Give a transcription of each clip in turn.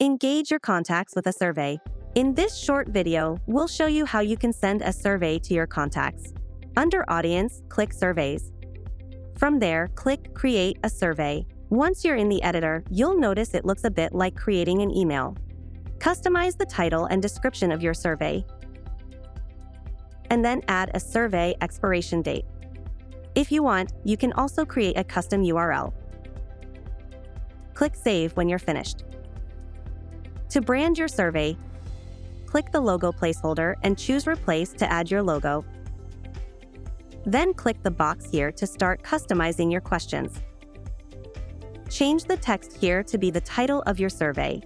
Engage your contacts with a survey. In this short video, we'll show you how you can send a survey to your contacts. Under Audience, click Surveys. From there, click Create a Survey. Once you're in the editor, you'll notice it looks a bit like creating an email. Customize the title and description of your survey, and then add a survey expiration date. If you want, you can also create a custom URL. Click Save when you're finished. To brand your survey, click the logo placeholder and choose Replace to add your logo. Then click the box here to start customizing your questions. Change the text here to be the title of your survey.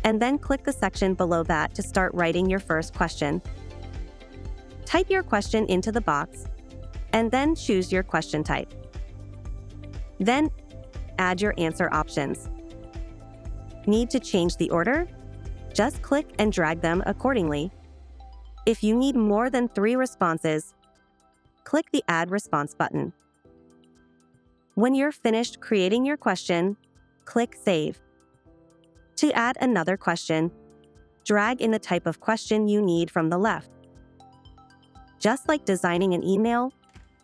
And then click the section below that to start writing your first question. Type your question into the box, and then choose your question type. Then, add your answer options. Need to change the order? Just click and drag them accordingly. If you need more than 3 responses, click the Add Response button. When you're finished creating your question, click Save. To add another question, drag in the type of question you need from the left. Just like designing an email,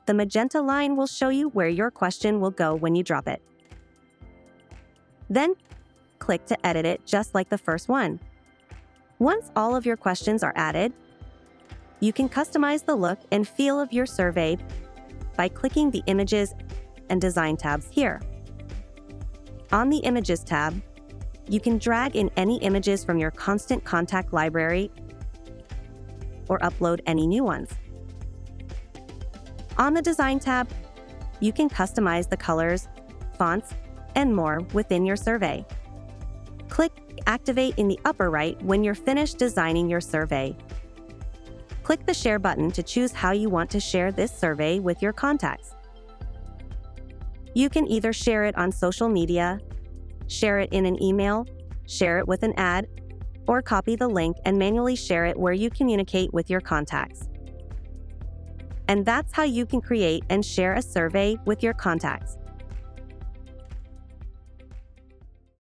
the magenta line will show you where your question will go when you drop it. Then, click to edit it just like the first one. Once all of your questions are added, you can customize the look and feel of your survey by clicking the Images and Design tabs here. On the Images tab, you can drag in any images from your Constant Contact library or upload any new ones. On the Design tab, you can customize the colors, fonts, and more within your survey. Click Activate in the upper right when you're finished designing your survey. Click the Share button to choose how you want to share this survey with your contacts. You can either share it on social media, share it in an email, share it with an ad, or copy the link and manually share it where you communicate with your contacts. And that's how you can create and share a survey with your contacts.